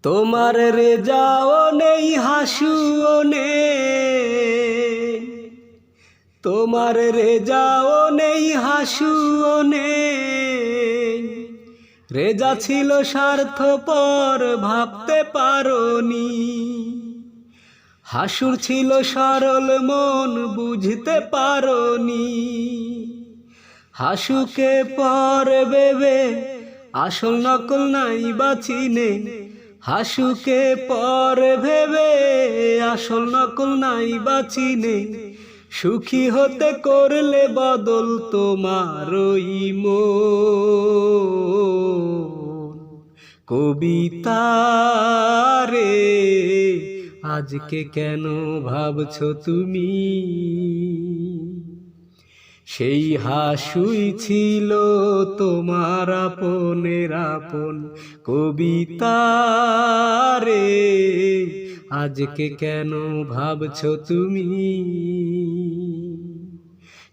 তোমার রেজাও নেই হাসুও নেই, তোমার রেজাও নেই হাসুও নেই। রেজা ছিল স্বার্থপর ভাবতে পারোনি, হাসুর ছিল সরল মন বুঝতে পারোনি। হাসুকে পর ভেবে আসল নকল নাই বাচিনে, হাসুকে পর ভেবে আসল নকল নাই বাচিনে। সুখী হতে করলে বদল তোমারই মন। কবিতা রে আজকে কেন ভাবছো তুমি, সেই হাসুই ছিল তোমার আপনের আপন। কবিতা রে আজকে কেন ভাবছো তুমি,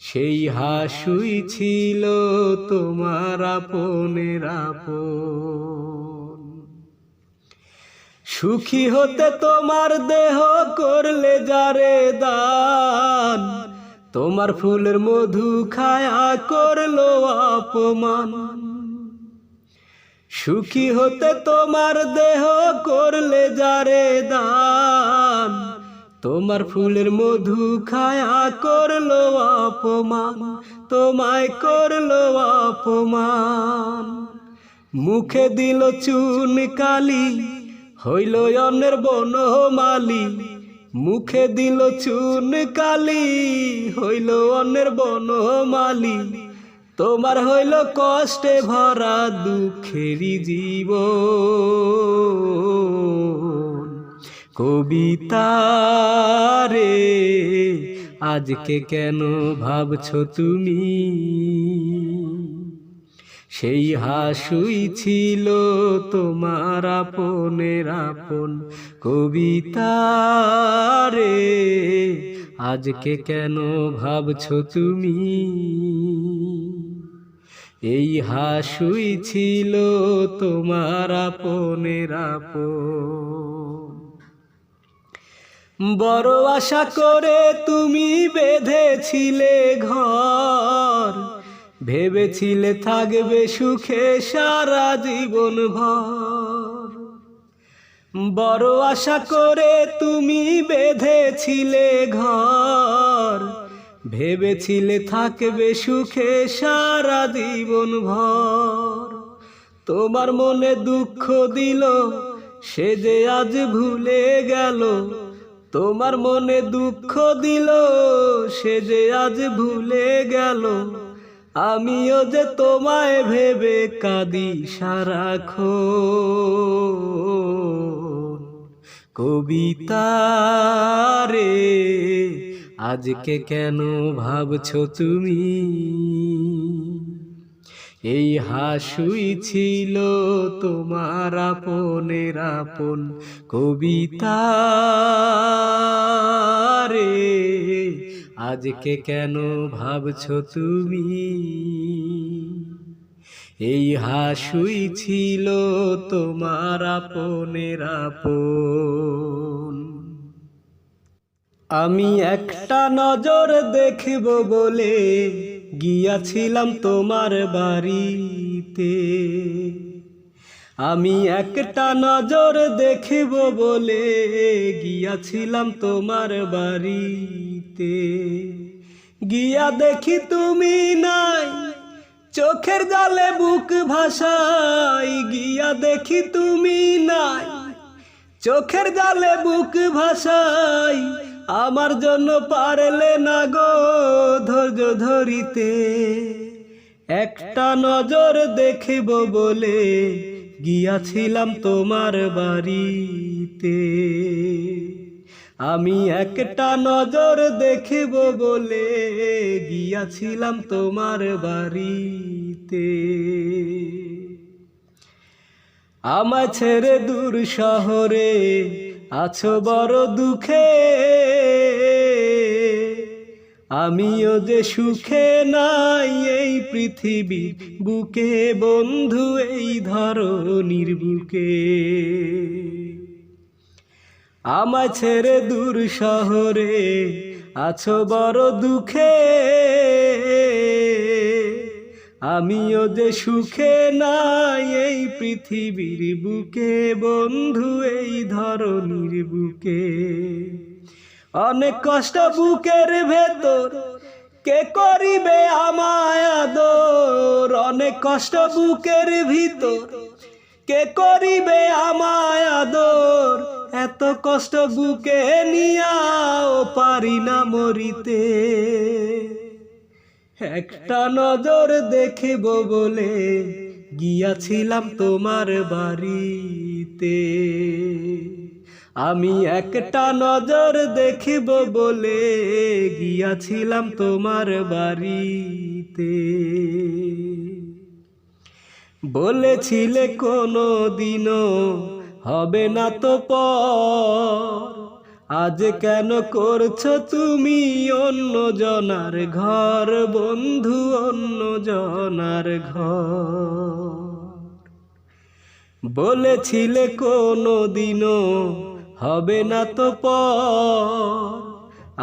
সেই হাসুই ছিল তোমার আপনের আপন। সুখী হতে তোমার দেহ করলে যারে দান, তোমার ফুলের মধু খায়া করলো অপমান। সুখী হতে তোমার দেহ করলে যারে দান, তোমার ফুলের মধু খায়া করলো অপমান, তোমায় করলো অপমান। মুখে দিল চুন কালি হইল অন্যের বনমালী, মুখে দিল চুন কালি হইল অন্যের বনমালী। তোমার হইল কষ্টে ভরা দুঃখেরই জীবন। কবিতা রে আজকে কেন ভাবছো তুমি, সেই হাসুই ছিল তোমার আপনের আপন। কবিতা রে আজকে কেন ভাবছো তুমি, এই হাসুই ছিল তোমার আপনের আপন। বড় আশা করে তুমি বেঁধেছিলে ঘর, ভেবেছিলে থাকবে সুখে সারা জীবন ভর। বড় আশা করে তুমি বেঁধেছিলে ঘর, ভেবেছিলে থাকবে সুখে সারা জীবন ভর। তোমার মনে দুঃখ দিল সে যে আজ ভুলে গেল, তোমার মনে দুঃখ দিল সে যে আজ ভুলে গেল। আমিও যে তোমায় ভেবে কাঁদি সারাক্ষণ। কবিতা রে আজকে কেন ভাবছো তুমি, এই হাসুই ছিল তোমার আপনের আপন। কবিতা রে আজকে কেন ভাবছো তুমি, এই হাসুই ছিল তোমার আপনের আপন। আমি একটা নজর দেখব বলে গিয়াছিলাম তোমার বাড়িতে, আমি একটা নজর দেখব বলে গিয়াছিলাম তোমার বাড়িতে। গিয়া দেখি তুমি নাই, চোখের জলে বুক ভাসাই। গিয়া দেখি তুমি নাই, চোখের জলে বুক ভাসাই। আমার জন্য পারলে না গো ধৈর্য ধরিতে, একটা নজর দেখব বলে গিয়াছিলাম তোমার বাড়িতে। আমি একটা নজর দেখব বলে গিয়াছিলাম তোমার বাড়িতে। আমায় ছেড়ে দূর শহরে আছো বড় দুঃখে, আমিও যে সুখে নাই এই পৃথিবী বুকে বন্ধু, এই ধরনীর বুকে। আমায় ছেড়ে দূর শহরে আছো বড় দুঃখে, আমিও যে সুখে নাই এই পৃথিবীর বুকে, বন্ধু এই ধরনীর বুকে। অনেক কষ্ট বুকের ভেতর, কে করিবে আমায় আদর? অনেক কষ্ট বুকের ভিতর, কে করিবে আমায় আদর? এত কষ্ট বুকে নিয়াও পারি না মরিতে। একটা নজর দেখিব বলে গিয়াছিলাম তোমার বাড়িতে, আমি একটা নজর দেখিব বলে গিয়াছিলাম তোমার বাড়িতে। বলেছিলে কোনো দিনও হবে না তো পর, আজ কেন করছো তুমি অন্য জনার ঘর? বন্ধু অন্য জনার ঘর। বলেছিলে কোনো দিনও হবে না তো পর,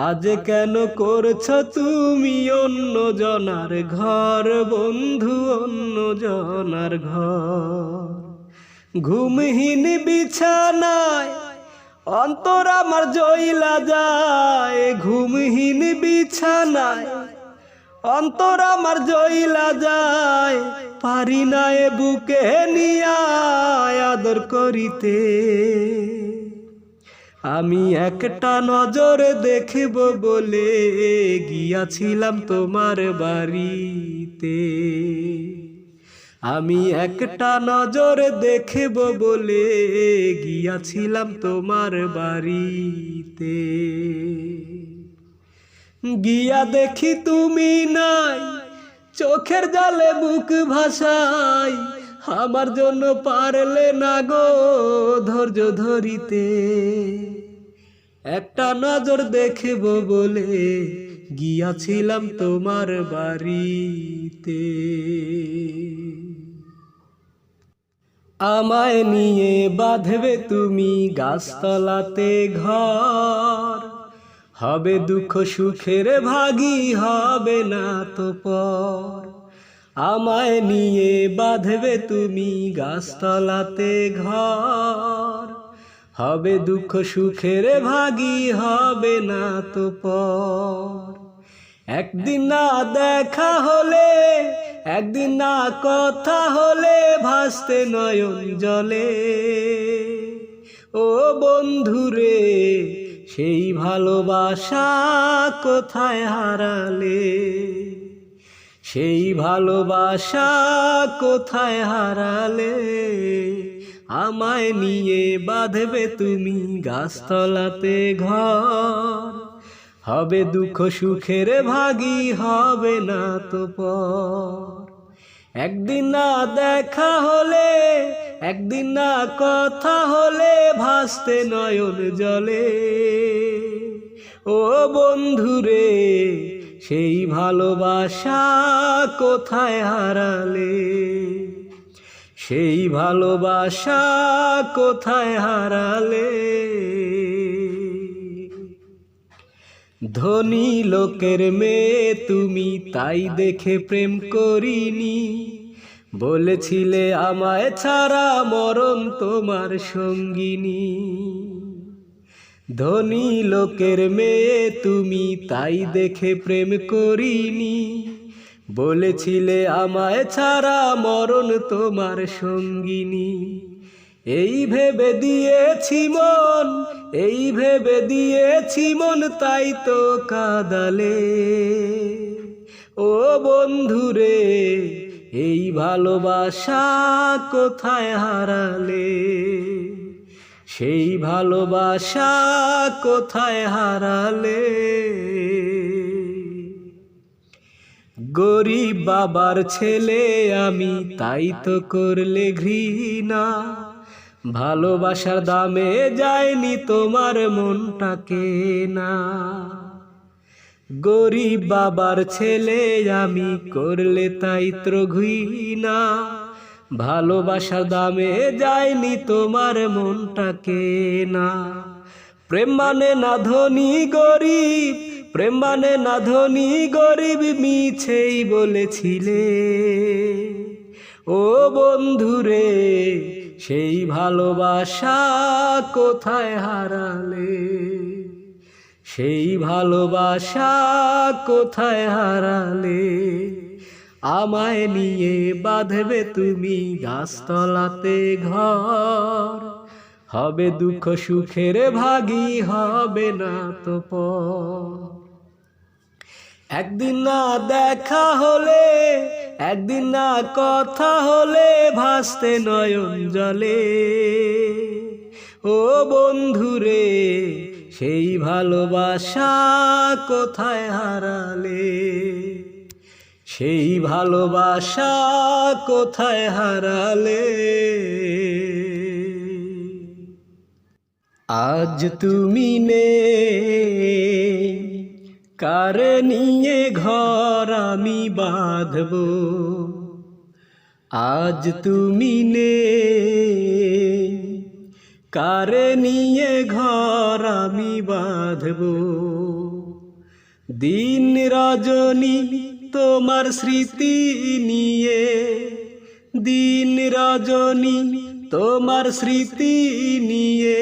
আজ কেন করছো তুমি অন্য জনার ঘর? বন্ধু অন্য জনার ঘর। ঘুমহীন বিছানায় অন্তর আমার জ্বলা যায়, ঘুমহীন বিছানায় অন্তর আমার জ্বলা যায়। পারি না এ বুকে নিয়া আদর করিতে, আমি একটা নজর দেখিব বলে গিয়াছিলাম তোমার বাড়িতে, আমি একটা নজর দেখিব বলে গিয়াছিলাম তোমার বাড়িতে। গিয়া দেখি তুমি নাই, চোখের জালে বুক ভাসাই, আমার জন্য পারলে না গো ধৈর্য ধরিতে। একটা নজর দেখিব বলে গিয়াছিলাম তোমার বাড়িতে। আমায় নিয়ে বাঁধবে তুমি গাছতলাতে ঘর, হবে দুঃখ সুখের ভাগী হবে না তো পর। আমায় নিয়ে বাঁধবে তুমি গাছতলাতে ঘর, হবে দুঃখ সুখের ভাগী হবে না তো পর। একদিন না দেখা হলে, একদিন না কথা হলে ভাসতে নয়ন জলে। ও বন্ধুরে সেই ভালোবাসা কোথায় হারালে? সেই ভালোবাসা কোথায় হারালে? আমায় নিয়ে বাঁধবে তুমি গাছতলাতে ঘর, হবে দুঃখ সুখের ভাগী হবে না তো পর। একদিন না দেখা হলে, একদিন না কথা হলে ভাসতে নয়ন জলে। ও বন্ধুরে সেই ভালোবাসা কোথায় হারালে? সেই ভালোবাসা কোথায় হারালে? ধনী লোকের মেয়ে তুমি তাই দেখে প্রেম করিনি, বলেছিলে আমায় ছাড়া মরণ তোমার সঙ্গিনী। ধনী লোকের মেয়ে তুমি তাই দেখে প্রেম করিনি, বলেছিলে আমায় ছাড়া মরণ তোমার সঙ্গিনী। এই ভেবে দিয়েছি মন, এই ভেবে দিয়েছি মন, তাই তো কাঁদালে। ও বন্ধুরে এই ভালোবাসা কোথায় হারালে? সেই ভালোবাসা কোথায় হারালে? গরিব বাবার ছেলে আমি তাই তো করলে ঘৃণা, ভালোবাসার দামে যায়নি তোমার মনটাকে না। গরিব বাবার ছেলে আমি করলে তাই তো ঘৃণা, ভালোবাসার দামে যায়নি তোমার মনটাকে না। প্রেম মানে না ধনী গরিব, প্রেম মানে না ধনী গরিব, মিছেই বলেছিলে। ও বন্ধুরে, সেই ভালোবাসা কোথায় হারালে? সেই ভালোবাসা কোথায় হারালে? আমায় নিয়ে বাঁধবে তুমি গাছতলাতে ঘর, হবে দুঃখ সুখের ভাগী, হবে না তো পর। একদিন না দেখা হলে, একদিন না কথা হলে, ভাসতে নয়ন জলে। ও বন্ধুরে, সেই ভালোবাসা কোথায় হারালে? সেই ভালোবাসা কোথায় হারালে? আজ তুমি নেই, কারে নিয়ে ঘর আমি বাঁধব? আজ তুমি নেই, কারে নিয়ে ঘর আমি বাঁধব? দিন রজনী তোমার স্মৃতি নিয়ে, দিন রজনী তোমার স্মৃতি নিয়ে,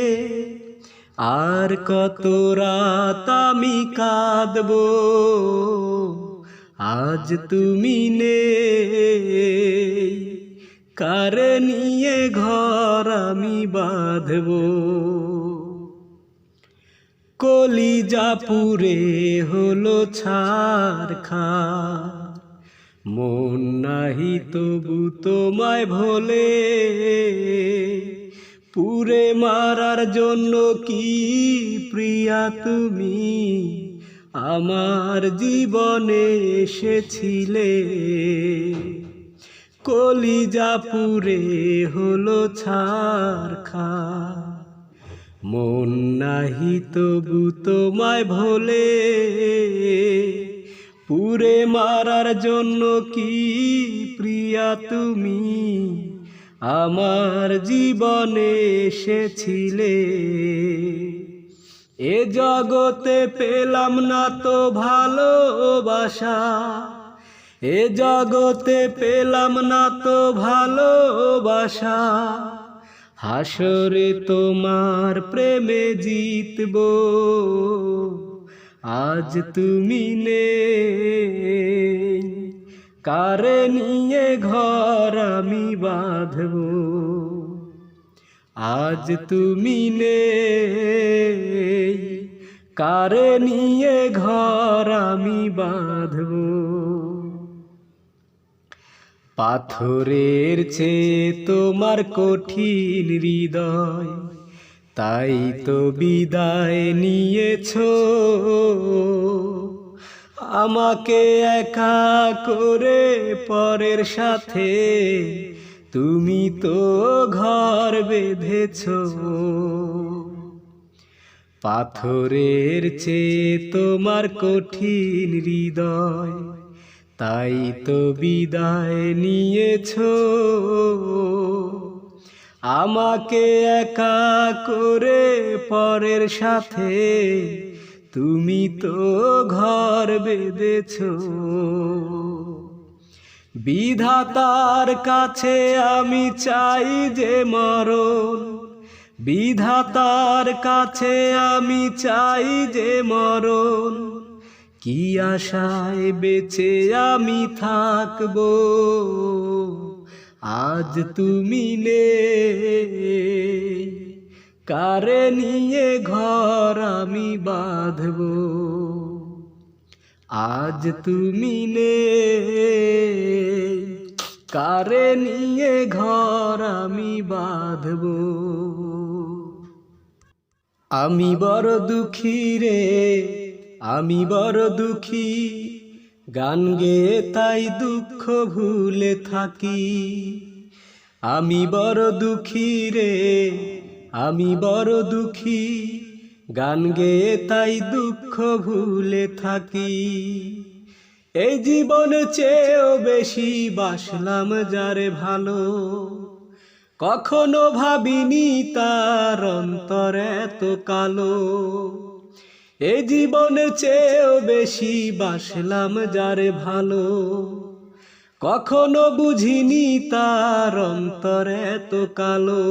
আর কত রাত আমি কাঁদব? আজ তুমি নেই, কারে নিয়ে ঘর আমি বাঁধব? কলিজা পুড়ে হলো ছারখার, মন নাহি তবু তোমায় ভোলে। পুরে মারার জন্য কি প্রিয়া তুমি আমার জীবনে এসেছিলে? কলিজা পুড়ে হলো ছারখার, মন নাহি তবু তোমায় ভোলে। পুরে মারার জন্য কি প্রিয়া তুমি আমার জীবনে এসেছিলে? এ জগতে পেলাম না তো ভালোবাসা, এ জগতে পেলাম না তো ভালোবাসা। হাসরে তোমার প্রেমে জিতব, আজ তুমি নেই, কারে নিয়ে ঘর আমি বাঁধব? আজ তুমি নেই, কারে নিয়ে ঘর আমি বাঁধব? পাথরের চেয়ে তোমার কঠিন হৃদয়, তাই তো বিদায় নিয়েছো আমাকে একা করে পরের সাথে। তুমি তো ঘর বেঁধেছো। পাথরের চেয়ে তোমার কঠিন হৃদয়, তাই তো বিদায় নিয়েছো আমাকে একা করে পরের সাথে। তুমি তো ঘর বেঁধেছো। বিধাতার কাছে আমি চাই যে মরণ, বিধাতার কাছে আমি চাই যে মরণ। কি আশায় বেঁচে আমি থাকবো, আজ তুমি নেই, কারে নিয়ে ঘর আমি বাঁধব? আজ তুমি নেই, কারে নিয়ে ঘর আমি বাঁধব? আমি বড় দুঃখী রে, আমি বড় দুঃখী, গান গেয়ে তাই দুঃখ ভুলে থাকি। আমি বড় দুঃখী রে, আমি বড় দুঃখী, গান গেয়ে তাই দুঃখ ভুলে থাকি। এই জীবন চেয়েও বেশি বাসলাম যারে ভালো, কখনো ভাবিনি তার অন্তর এত কালো। এই জীবনের চেয়েও বেশি বাসলাম যারে ভালো। কখনো বুঝিনি তার অন্তর এত কালো।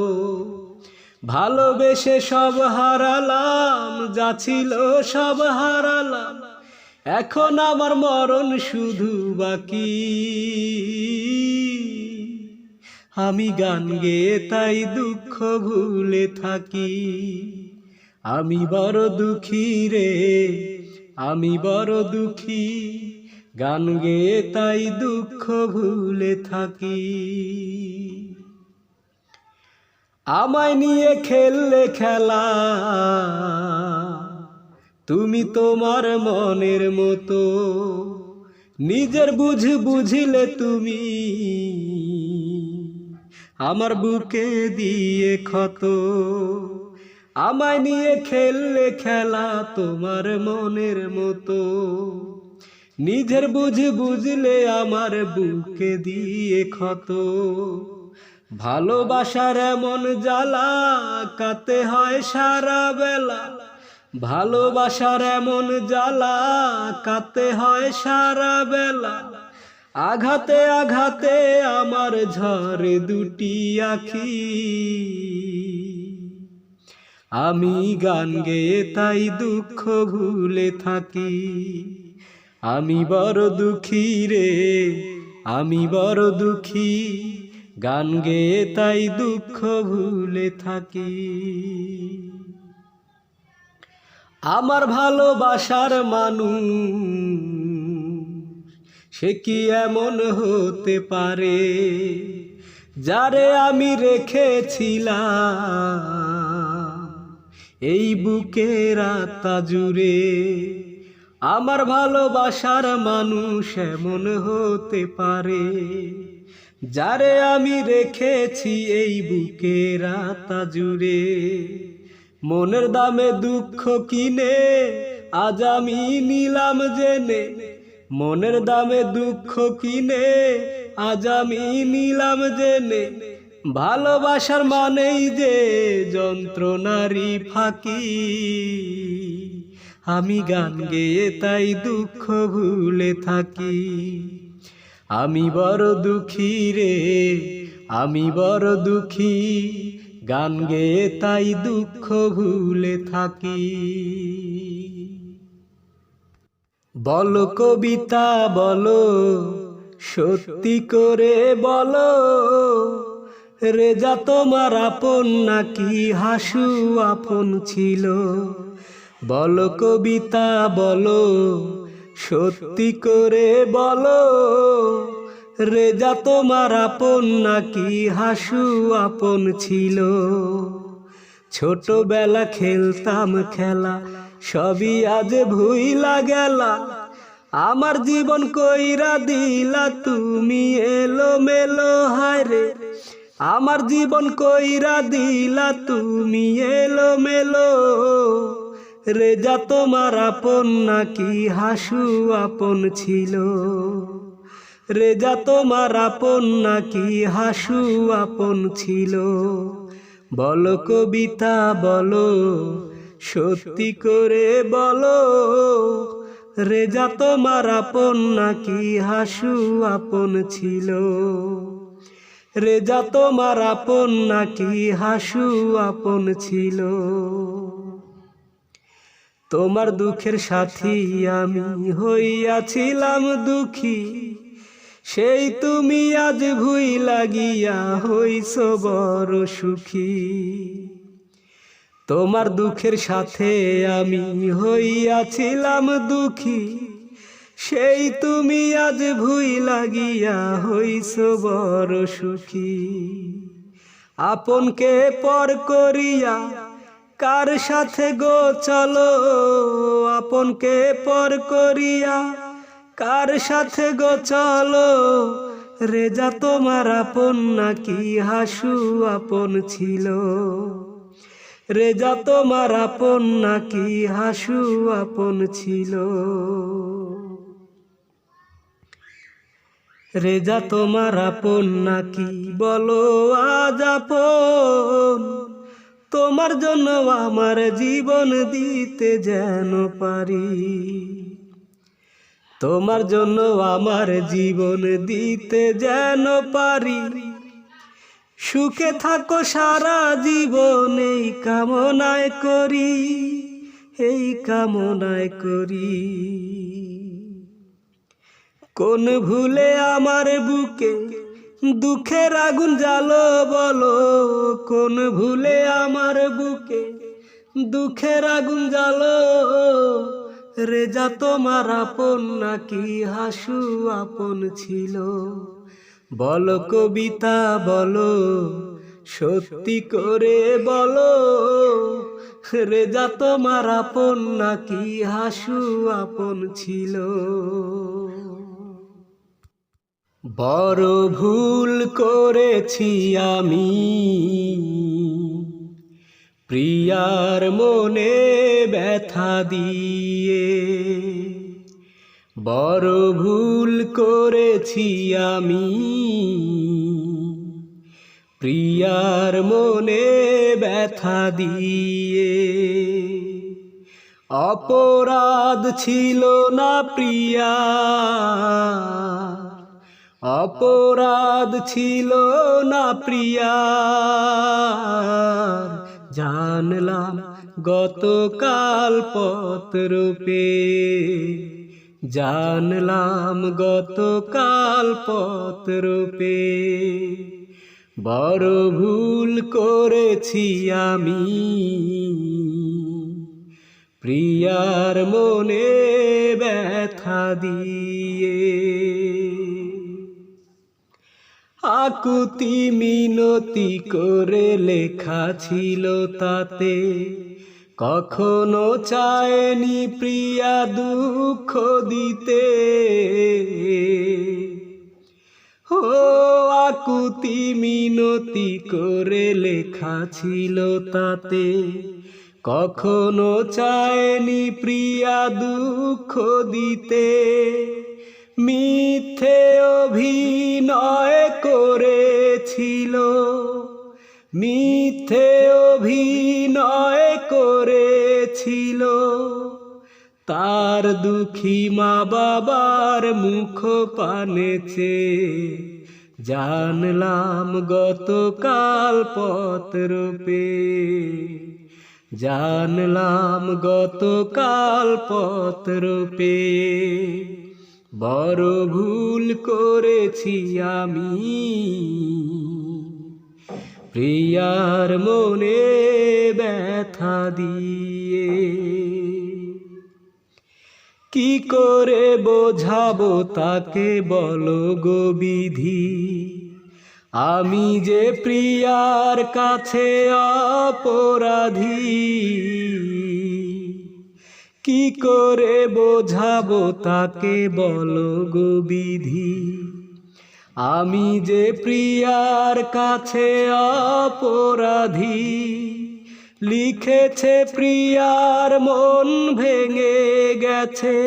ভালোবেসে সব হারালাম, যা ছিল সব হারালাম। এখন আমার মরণ শুধু বাকি। আমি গান গেয়ে তাই দুঃখ ভুলে থাকি। আমি বড় দুঃখী রে, আমি বড় দুঃখী। গান গেয়ে তাই দুঃখ ভুলে থাকি। আমায় নিয়ে খেললে খেলা তুমি তোমার মনের মতো। নিজের বুঝিলে তুমি আমার বুকে দিয়ে ক্ষত। আমায় নিয়ে খেললে খেলা তোমার মনের মতো। নিজের বুঝলে আমার বুকে দিয়ে ক্ষত। ভালোবাসার এমন জ্বালা কাতে হয় সারা বেলা। ভালোবাসার এমন জ্বালা কাতে হয় সারা বেলা। আঘাতে আঘাতে আমার ঝরে দুটি আখি। আমি গান গেয়ে তাই দুঃখ ভুলে থাকি। আমি বড় দুঃখী রে, আমি বড় দুঃখী। গান গেয়ে তাই দুঃখ ভুলে থাকি। আমার ভালোবাসার মানুষ সে কি এমন হতে পারে, যারে আমি রেখেছিলাম এই বুকের আত্মা জুড়ে। আমার ভালোবাসার মানুষ এমন হতে পারে, যারে আমি রেখেছি এই বুকের আত্মা জুড়ে। মনের দামে দুঃখ কিনে আজ আমি নিলাম জেনে। মনের দামে দুঃখ কিনে আজ আমি নিলাম জেনে। ভালোবাসার মানেই যে যন্ত্রণারই ফাঁকি। আমি গান গেয়ে তাই দুঃখ ভুলে থাকি। আমি বড় দুঃখী রে, আমি বড় দুঃখী। গান গেয়ে তাই দুঃখ ভুলে থাকি। বলো কবিতা বলো, সত্যি করে বলো, রেজা তোমার আপন নাকি হাসু আপন ছিল। বলো কবিতা বলো, সত্যি করে বলো, রেজা তোমার আপন নাকি হাসু আপন ছিল। ছোটবেলা খেলতাম খেলা সবই আজ ভুইলা গেলা। আমার জীবন কইরা দিলা তুমি এলো মেলো হায়রে। আমার জীবন কইরা দিলা তুমি এলো মেলো। রেজা তোমার আপন নাকি হাসু আপন ছিল। রেজা তোমার আপন নাকি হাসু আপন ছিল। বলো কবিতা বলো, সত্যি করে বলো, রেজা তোমার আপন নাকি হাসু আপন ছিল। রেজা তোমার আপন নাকি হাসু আপন ছিল। তোমার দুঃখের সাথী আমি হইয়াছিলাম দুঃখী। সেই তুমি আজ ভুইলা গিয়া হইছ বড় সুখী। তোমার দুঃখের সাথে আমি হইয়াছিলাম দুঃখী। সেই তুমি আজ ভুইলা গিয়া হইছ বড় সুখী। আপনকে পর করিয়া কার সাথে গো চলো। আপনকে পর করিয়া কার সাথে গো চলো। রেজা তোমার আপন নাকি হাসু আপন ছিল। রেজা তোমার আপন নাকি হাসু আপন ছিল। রেজা তোমার আপন নাকি বলো আজ আপন, তোমার জন্য আমার জীবন দিতে যেন পারি, তোমার জন্য আমার জীবন দিতে যেন পারি। সুখে থাকো সারা জীবন এই কামনায় করি, এই কামনায় করি। কোন ভুলে আমার বুকে দুঃখের আগুন জ্বালো বলো, কোন ভুলে আমার বুকে দুঃখের আগুন জ্বালো। রেজা তোমার আপন নাকি হাসু আপন ছিল, বলো কবিতা বলো, সত্যি করে বলো। রেজা তোমার আপন নাকি হাসু আপন ছিল। বড় ভুল করেছি আমি প্রিয়ার মনে ব্যথা দিয়ে, বড় ভুল করেছি আমি প্রিয়ার মনে ব্যথা দিয়ে। অপরাধ ছিল না প্রিয়া, অপরাধ ছিল না প্রিয়ার, জানলাম গতকাল পত্র পেয়ে, জানলাম গতকাল পত্র পেয়ে। বড় ভুল করেছি আমি প্রিয়ার মনে ব্যথা দিয়ে। আকুতি মিনতি করে লেখা ছিল তাতে, কখনো চায়নি প্রিয়া দুঃখ দিতে। ও আকুতি মিনতি করে লেখা ছিল তাতে, কখনো চায়নি প্রিয়া দুঃখ দিতে। মিথ্যে অভিনয় করেছিল, মিথ্যে অভিনয় করেছিল, তার দুঃখী মা বাবার মুখ পানে চেয়ে, জানলাম গতকাল পত্র পেয়ে, জানলাম গতকাল পত্র পেয়ে। বড় ভুল করেছি আমি প্রিয়ার মনে ব্যথা দিয়ে। কি করে বোঝাবো তাকে বলো গো বিধি, আমি যে প্রিয়ার কাছে অপরাধী। কি করে বোঝাবো তাকে বলো গো বিধি, আমি যে প্রিয়ার কাছে অপরাধী। লিখেছে প্রিয়ার মন ভেঙে গেছে,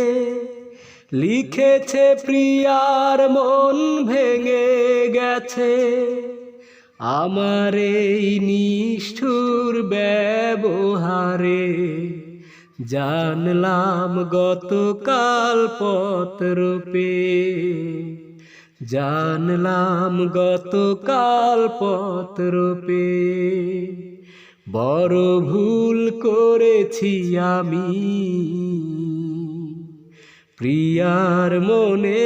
লিখেছে প্রিয়ার মন ভেঙে গেছে। আমার এই নিষ্ঠুর ব্যবহারে, জানলাম গতকাল পত্র পেয়ে, জানলাম গতকাল পত্র পেয়ে। বড় ভুল করেছি আমি প্রিয়ার মনে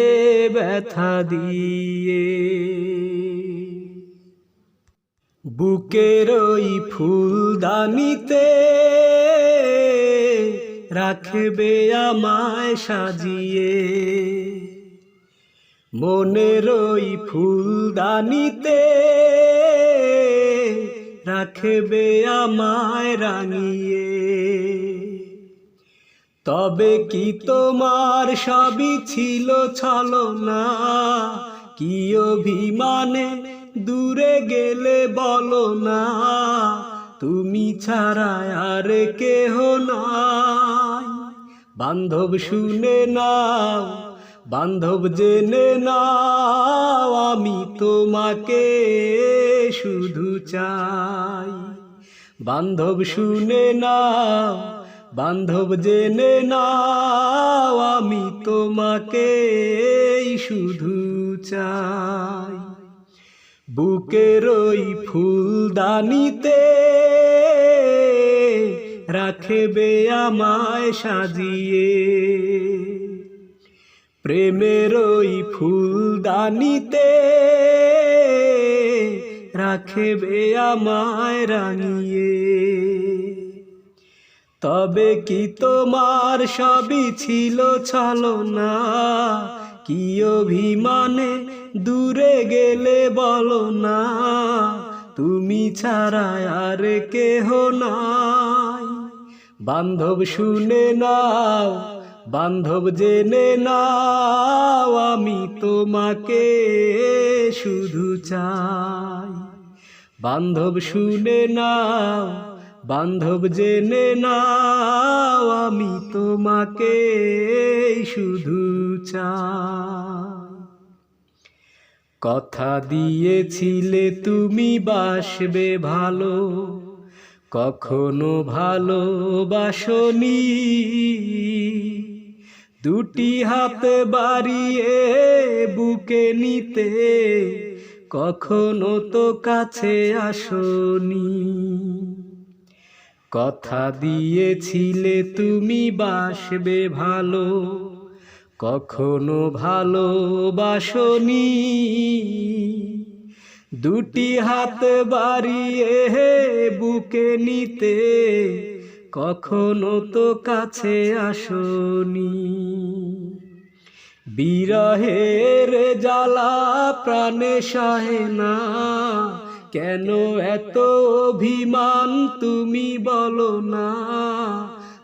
ব্যথা দিয়ে। বুকের ওই ফুলদানিতে রাখবে আমায় সাজিয়ে, মনের ওই ফুলদানিতে রাখবে আমায় রাঙিয়ে। তবে কি তোমার সবই ছিল ছলনা, কি অভিমানে দূরে গেলে বলো না, তুমি ছাড়া আর কেহ নাই। বান্ধব শুনে নাও বান্ধব জেনে নাও আমি তোমাকে শুধু চাই। বান্ধব শুনে নাও, বান্ধব জেনে নাও আমি তোমাকে শুধু চাই। বুকের ওই ফুলদানিতে রাখবে আমায় সাজিয়ে, প্রেমের ওই ফুলদানিতে রাখবে আমায় রাঙিয়ে। তবে কি তোমার সবই ছিল ছলনা, কি অভিমানে দূরে গেলে বলো না, তুমি ছাড়া আর কেহ নাই। বান্ধব শুনে নাও, বান্ধব জেনে নাও আমি তোমাকে শুধু চাই। বান্ধব শুনে নাও, বান্ধব জেনে নাও আমি তোমাকে শুধু চাই। কথা দিয়েছিলে তুমি বাসবে ভালো, কখনো ভালোবাসনি। দুটি হাতে বাড়িয়ে বুকে নিতে কখনো তো কাছে আসনি। কথা দিয়েছিলে তুমি বাসবে ভালো, কখনো ভালোবাসনি। দুটি হাত বাড়িয়ে বুকে নিতে কখনো তো কাছে আসনি। বিরহের জ্বালা প্রাণে সহে না, কেন এত অভিমান তুমি বলো না,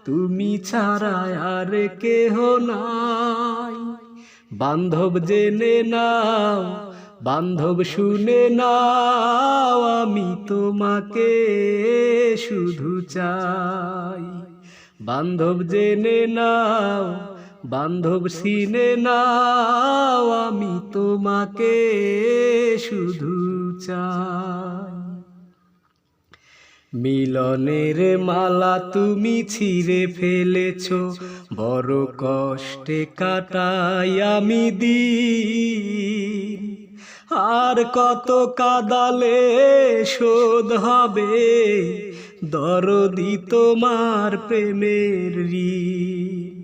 তুমি ছাড়া আর কেহ নাই। বান্ধব জেনে নাও, বান্ধব শুনে নাও আমি তোমাকে শুধু চাই। বান্ধব জেনে নাও, বান্ধব চিনে নাও আমি তোমাকে শুধু চাই। মিলনের মালা তুমি ছিঁড়ে ফেলেছো, বড় কষ্টে কাটাই আমি দিন। আর কত কাদালে শোধ হবে দরদি তোমার প্রেমের ঋণ।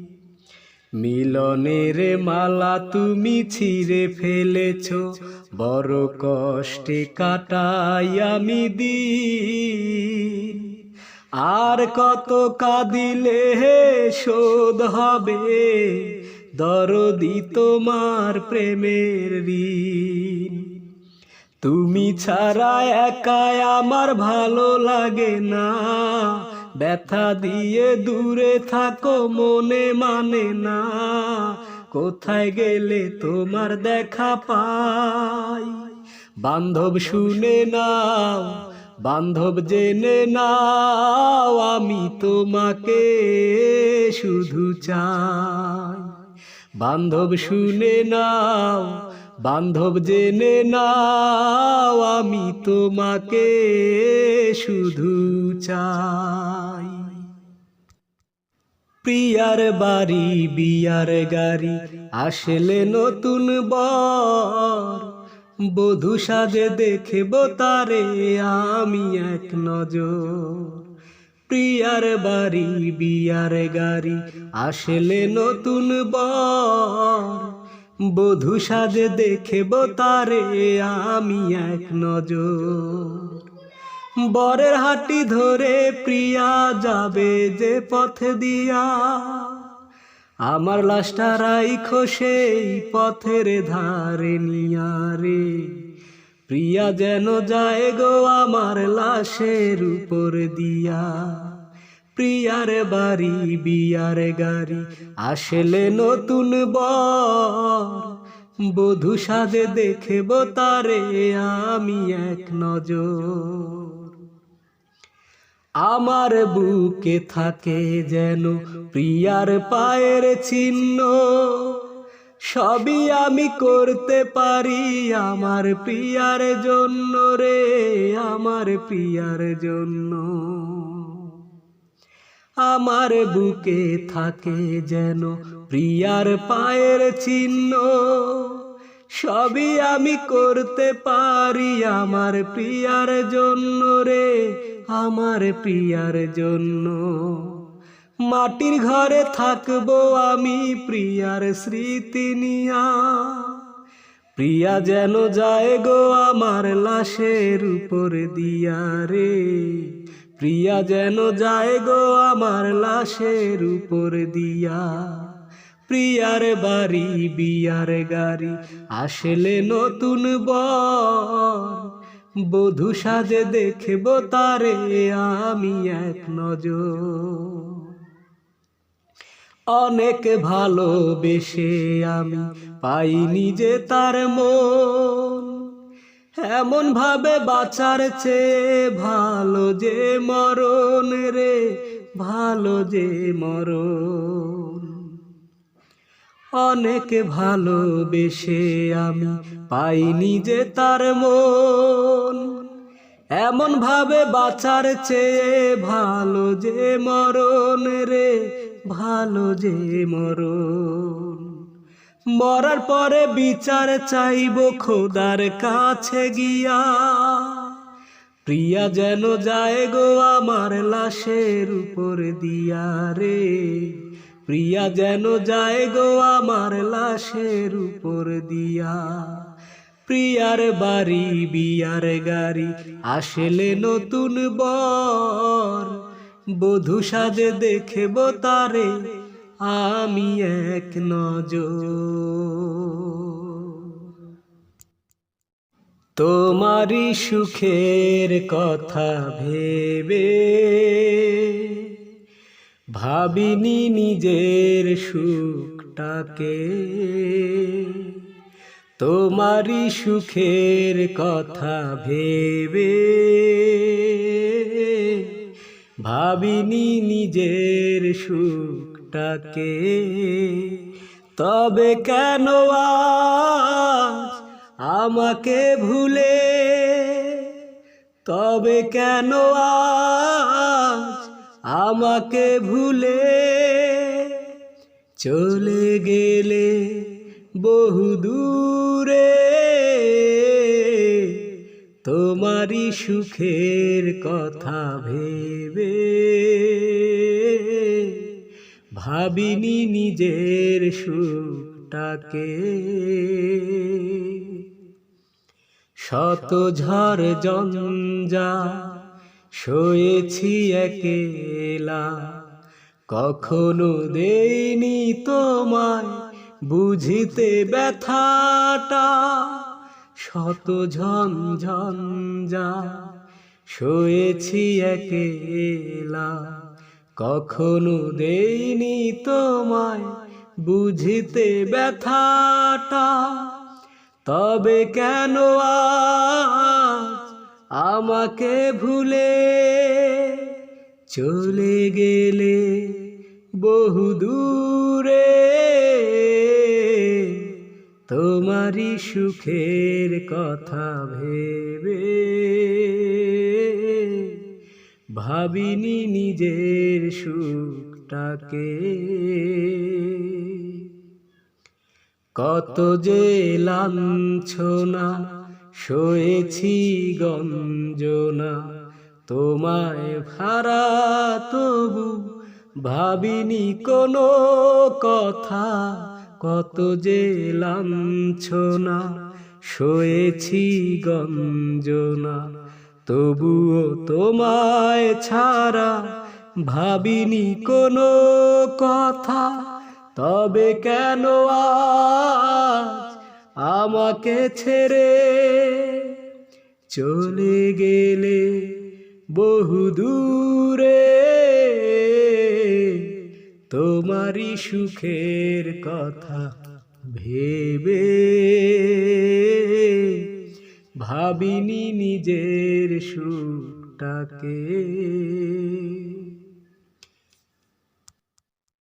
মিলনের মালা তুমি ছিঁড়ে ফেলেছো, বড় কষ্টে কাটাই আমি দিন। আর কত কাঁদিলে শোধ হবে দরদি তোমার প্রেমের ঋণ। তুমি ছাড়া একাই আমার ভালো লাগে না, ব্যথা দিয়ে দূরে থাকো মনে মানে না। কোথায় গেলে তোমার দেখা পাই। বান্ধব শুনে নাও, বান্ধব জেনে নাও আমি তোমাকে শুধু চাই। বান্ধব শুনে নাও, বান্ধব জেনে নাও আমি তোমাকে শুধু চাই। প্রিয়ার বাড়ি বিয়ার গাড়ি আসলে নতুন বর, বধূ সাজে দেখব তারে আমি এক নজর। প্রিয়ার বাড়ি বিয়ার গাড়ি আসলে নতুন বর, বধূ সাজে দেখব তারে আমি এক নজর। বরের হাঁটি ধরে প্রিয়া যাবে যে পথ দিয়া, আমার লাশটা রাইখো সেই পথের ধারে নিয়া রে। প্রিয়া যেন যায় গো আমার লাশের উপর দিয়া। প্রিয়ার বাড়ি বিয়ার গাড়ি আসলে নতুন বর, বধূ সাজে দেখব তারে আমি এক নজর। আমার বুকে থাকে যেন প্রিয়ার পায়ের চিহ্ন, সবই আমি করতে পারি আমার প্রিয়ার জন্য রে, আমার প্রিয়ার জন্য। আমার বুকে থাকে যেন প্রিয়ার পায়ের চিহ্ন, সবই আমি করতে পারি আমার প্রিয়ার জন্য রে, আমার প্রিয়ার জন্য। মাটির ঘরে থাকবো আমি প্রিয়ার স্মৃতি নিয়া, প্রিয়া যেন যায় গো আমার লাশের উপর দিয়া রে, প্রিয়া যেন যায় গো আমার লাশের উপর দিয়া। প্রিয়ার বাড়ি বিয়ার গাড়ি আসলে নতুন বর, বধূ সাজে দেখবো তারে আমি এক নজর। অনেক ভালোবেসে আমি পাইনি যে তার মন, এমন ভাবে বাঁচার চেয়ে ভালো যে মরণ রে, ভালো যে মরণ। অনেক ভালোবেসে আমি পাইনি যে তার মন, এমন ভাবে বাঁচার চেয়ে ভালো যে মরণ রে, ভালো যে মরণ। মরার পরে বিচার চাইব খোদার কাছে গিয়া, প্রিয়া যেন যায় গো আমার লাশের উপর দিয়া রে, প্রিয়া যেন যায় গো আমার লাশের উপর দিয়া। প্রিয়ার বাড়ি বিয়ার গাড়ি আসলে নতুন বর, বধূ সাজে দেখব তারে আমি এক নজর। তোমারই সুখের কথা ভেবে ভাবিনি নিজের সুখটাকে, তোমারই সুখের কথা ভেবে ভাবিনি নিজের সুখটাকে। তবে কেন আজ আমাকে ভুলে, তবে কেন আজ আমাকে ভুলে চলে গেলে বহু দূরে। তোমারই সুখের কথা ভেবে ভাবিনি নিজের সুখটাকে। শত ঝড় ঝঞ্ঝা সয়েছি একলা, কখনো দেইনি তোমায় বুঝিতে ব্যথাটা। শত ঝঞ্ঝা সয়েছি একলা, কখনো দেইনি তোমায় বুঝিতে ব্যথাটা। তবে কেন আজ আমাকে ভুলে চলে গেলে বহু দূরে। তোমারই সুখের কথা ভেবে ভাবিনি নিজের সুখটাকে। কত যে লাঞ্ছনা সয়েছি গঞ্জনা, তোমায় ভাড়া তবু ভাবিনি কোনো কথা। কত যে লাঞ্ছনা সয়েছি গঞ্জনা, তবুও তোমায় ছাড়া ভাবিনি কোনো কথা। তবে কেন আজ আমাকে ছেড়ে চলে গেলে বহু দূরে। তোমারই সুখের কথা ভেবে ভাবিনি নিজের সুখটাকে।